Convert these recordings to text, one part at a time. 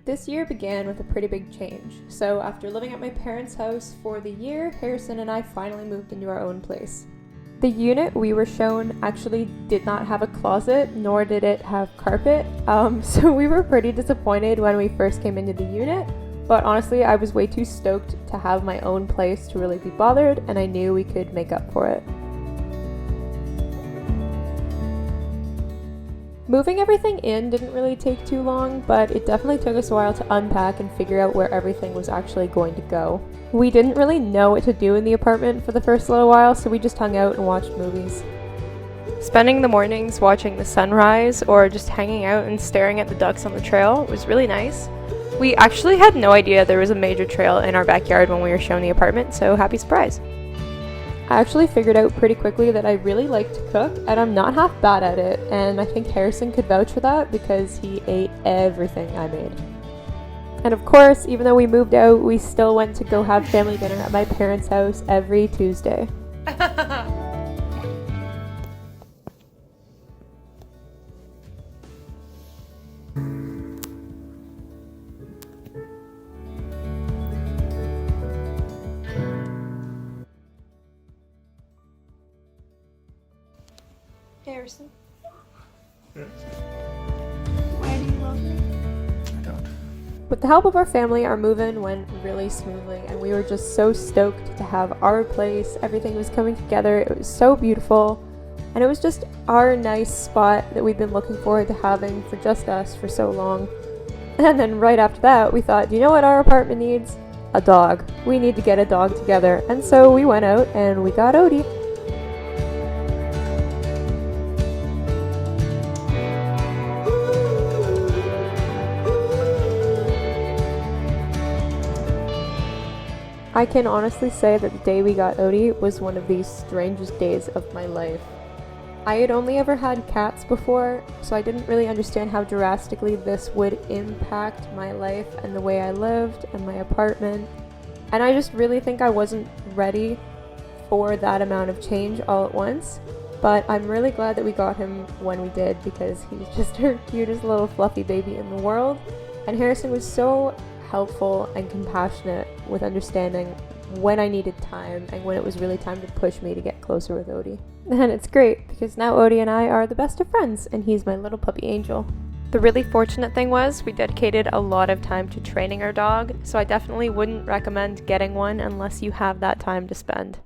This year began with a pretty big change. So after living at my parents' house for the year, Harrison and I finally moved into our own place. The unit we were shown actually did not have a closet, nor did it have carpet, so we were pretty disappointed when we first came into the unit, but honestly I was way too stoked to have my own place to really be bothered, and I knew we could make up for it. Moving everything in didn't really take too long, but it definitely took us a while to unpack and figure out where everything was actually going to go. We didn't really know what to do in the apartment for the first little while, so we just hung out and watched movies. Spending the mornings watching the sunrise or just hanging out and staring at the ducks on the trail was really nice. We actually had no idea there was a major trail in our backyard when we were shown the apartment, so happy surprise. I actually figured out pretty quickly that I really like to cook, and I'm not half bad at it, and I think Harrison could vouch for that because he ate everything I made. And of course, even though we moved out, we still went to go have family dinner at my parents' house every Tuesday. Harrison? Why do you love me? I don't. With the help of our family, our move-in went really smoothly, and we were just so stoked to have our place. Everything was coming together. It was so beautiful, and it was just our nice spot that we've been looking forward to having for just us for so long. And then right after that, we thought, do you know what our apartment needs? A dog. We need to get a dog together. And so we went out and we got Odie. I can honestly say that the day we got Odie was one of the strangest days of my life. I had only ever had cats before, so I didn't really understand how drastically this would impact my life and the way I lived and my apartment. And I just really think I wasn't ready for that amount of change all at once. But I'm really glad that we got him when we did, because he's just our cutest little fluffy baby in the world. And Harrison was so helpful and compassionate with understanding when I needed time and when it was really time to push me to get closer with Odie. And it's great because now Odie and I are the best of friends, and he's my little puppy angel. The really fortunate thing was we dedicated a lot of time to training our dog, so I definitely wouldn't recommend getting one unless you have that time to spend.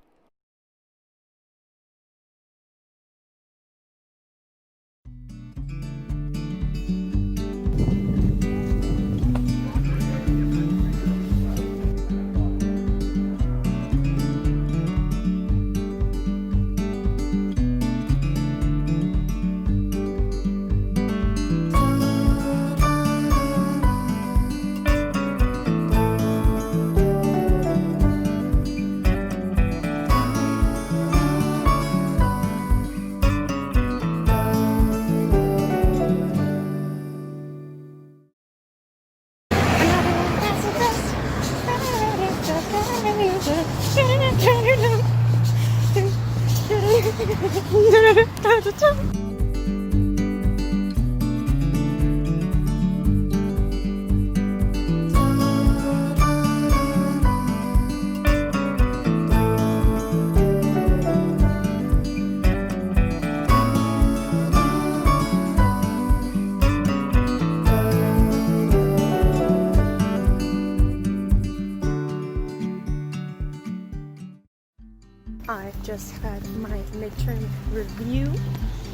I just had my midterm review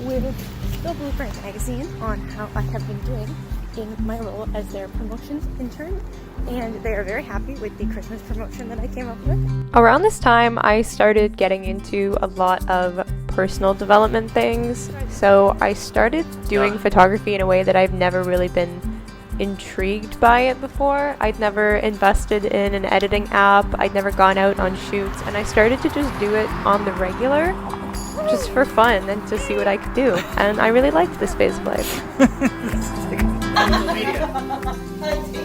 with the Blueprint magazine on how I have been doing in my role as their promotions intern, and they are very happy with the Christmas promotion that I came up with. Around this time, I started getting into a lot of personal development things, so I started doing photography in a way that I've never really been intrigued by it before. I'd never invested in an editing app, I'd never gone out on shoots, and I started to just do it on the regular, just for fun and to see what I could do, and I really liked this phase of life.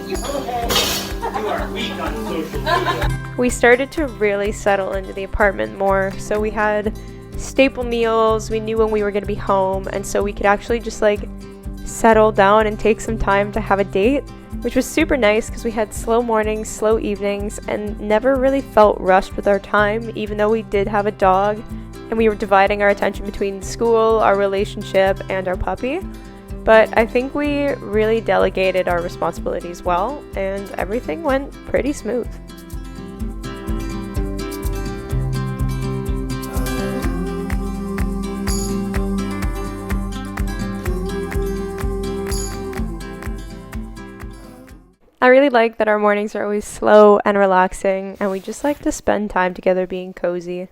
You are weak on social media. We started to really settle into the apartment more, so we had staple meals, we knew when we were going to be home, and so we could actually just like settle down and take some time to have a date. which was super nice because we had slow mornings, slow evenings, and never really felt rushed with our time, even though we did have a dog and we were dividing our attention between school, our relationship, and our puppy. But I think we really delegated our responsibilities well, and everything went pretty smooth. I really like that our mornings are always slow and relaxing, and we just like to spend time together being cozy.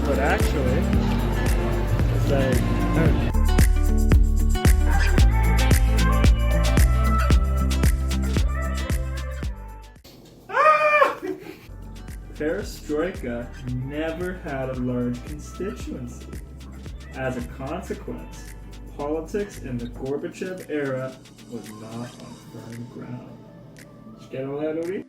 But actually, it's like, Perestroika never had a large constituency. As a consequence, politics in the Gorbachev era was not on firm ground. Did you get all that, Odie?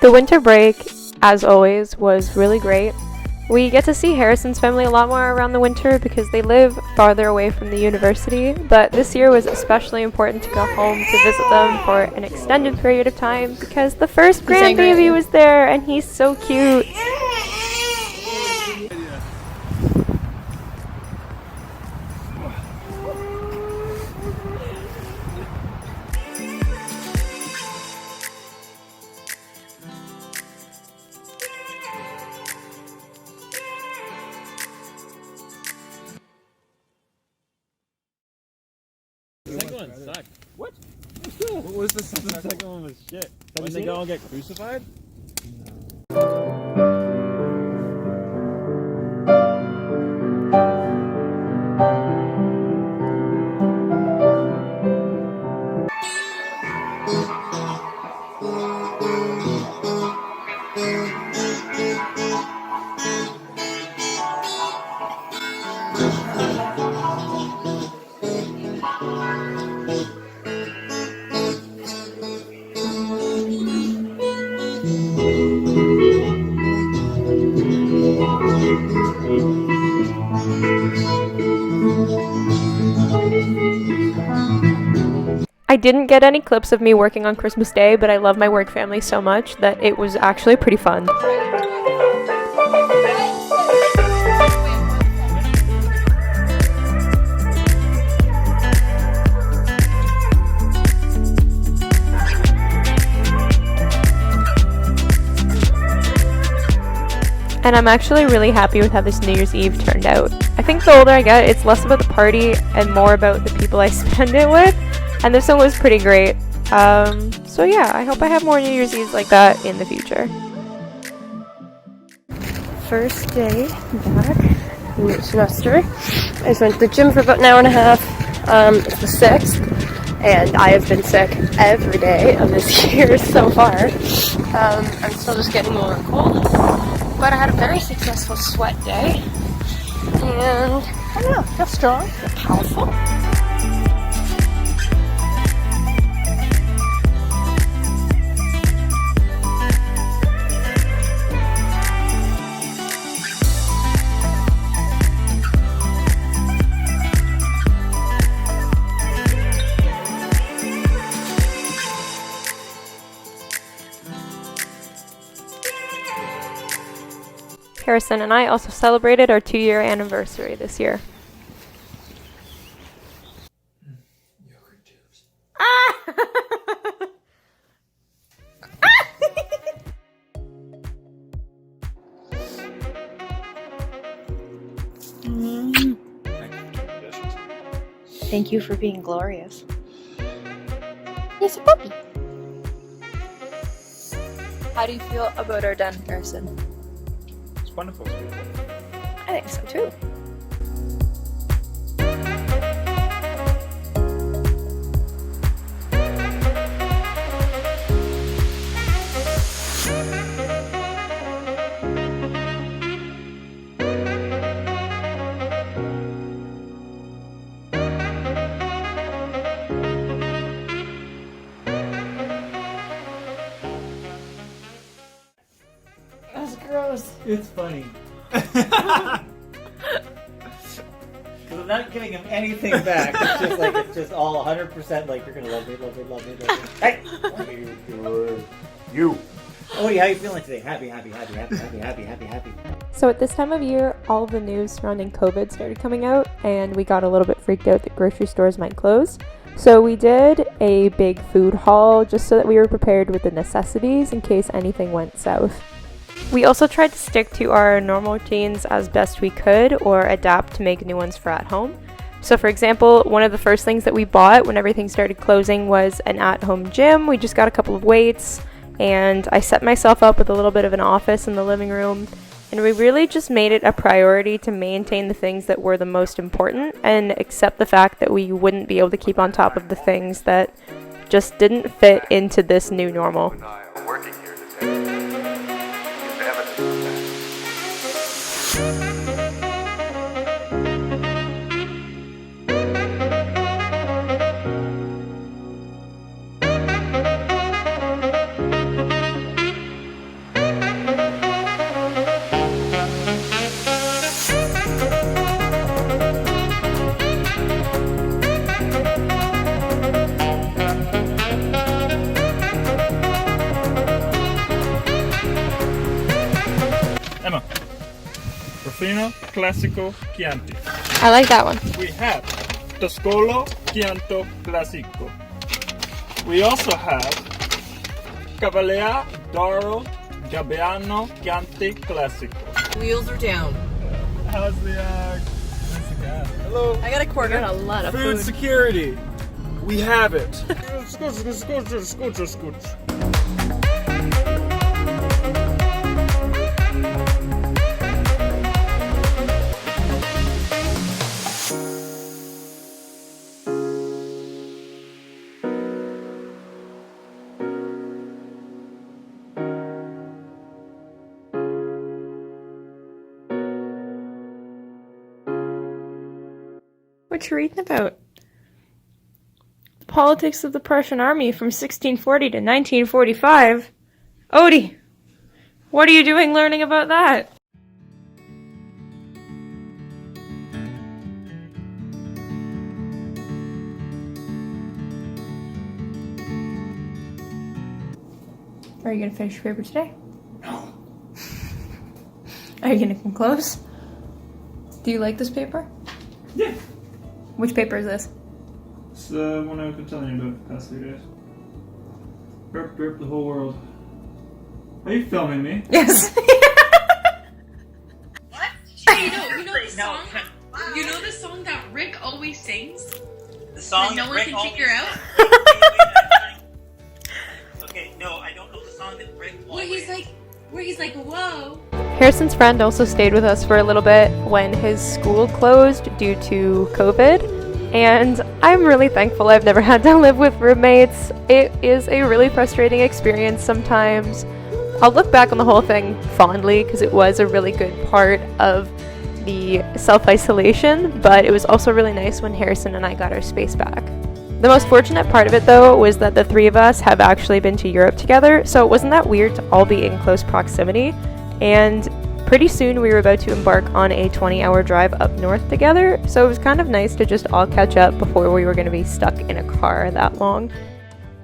The winter break, as always, was really great. We get to see Harrison's family a lot more around the winter because they live farther away from the university, but this year was especially important to go home to visit them for an extended period of time because the first grandbaby was there and he's so cute. The second one sucked. What? What was the second one was shit. When they all get crucified? I didn't get any clips of me working on Christmas Day, but I love my work family so much that it was actually pretty fun. And I'm actually really happy with how this New Year's Eve turned out. I think the older I get, it's less about the party and more about the people I spend it with. And this one was pretty great. So yeah, I hope I have more New Year's Eves like that in the future. First day back, new semester. I just went to the gym for about an hour and a half. It's the 6th, and I have been sick every day of this year so far. I'm still just getting over a cold, but I had a very successful sweat day, and I don't know, I feel strong, I feel powerful. Harrison and I also celebrated our 2-year anniversary this year. Thank you for being glorious. He's a puppy. How do you feel about our den, Harrison? It's wonderful. It's beautiful. I think so too. Gross. It's funny. Because I'm not giving him anything back. It's just all 100% like, you're gonna love me, love me, love me, love me. Hey! You. Odie, how you feeling today? Happy. So at this time of year, all of the news surrounding COVID started coming out, and we got a little bit freaked out that grocery stores might close. So we did a big food haul just so that we were prepared with the necessities in case anything went south. We also tried to stick to our normal routines as best we could or adapt to make new ones for at home. So for example, one of the first things that we bought when everything started closing was an at-home gym. We just got a couple of weights and I set myself up with a little bit of an office in the living room. And we really just made it a priority to maintain the things that were the most important and accept the fact that we wouldn't be able to keep on top of the things that just didn't fit into this new normal. Working here today is evidence of that. Emma. Rufino Classico Chianti. I like that one. We have Toscolo Chianto Classico. We also have Cavalier d'Oro Gabbiano Chianti Classico. Wheels are down. How's the gas? Hello. I got a quarter. A lot of Food food. security. We have it. Scooch. What you reading about? The politics of the Prussian army from 1640 to 1945. Odie, what are you doing learning about that? Are you gonna finish your paper today? No. Are you gonna come close? Do you like this paper? Yeah. Which paper is this? It's the one I've been telling you about the past 3 days. Burp, the whole world. Are you filming me? Yes. What? You know the song? You know the song that Rick always sings? The song that no one Rick can always figure out? Okay, no, I don't know the song that Rick Where he's like, whoa. Harrison's friend also stayed with us for a little bit when his school closed due to COVID, and I'm really thankful I've never had to live with roommates. It is a really frustrating experience sometimes. I'll look back on the whole thing fondly because it was a really good part of the self-isolation, but it was also really nice when Harrison and I got our space back. The most fortunate part of it, though, was that the three of us have actually been to Europe together, so it wasn't that weird to all be in close proximity. And pretty soon we were about to embark on a 20-hour drive up north together, so it was kind of nice to just all catch up before we were going to be stuck in a car that long.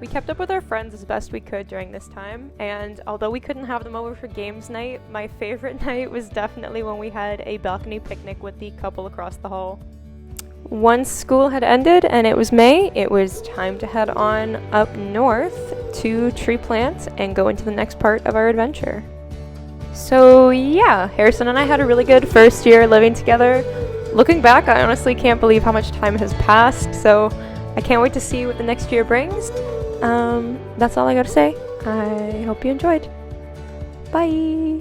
We kept up with our friends as best we could during this time, and although we couldn't have them over for games night, my favorite night was definitely when we had a balcony picnic with the couple across the hall. Once school had ended and it was May, it was time to head on up north to Tree Plant and go into the next part of our adventure. So yeah, Harrison and I had a really good first year living together. Looking back, I honestly can't believe how much time has passed, so I can't wait to see what the next year brings. That's all I gotta say. I hope you enjoyed. Bye!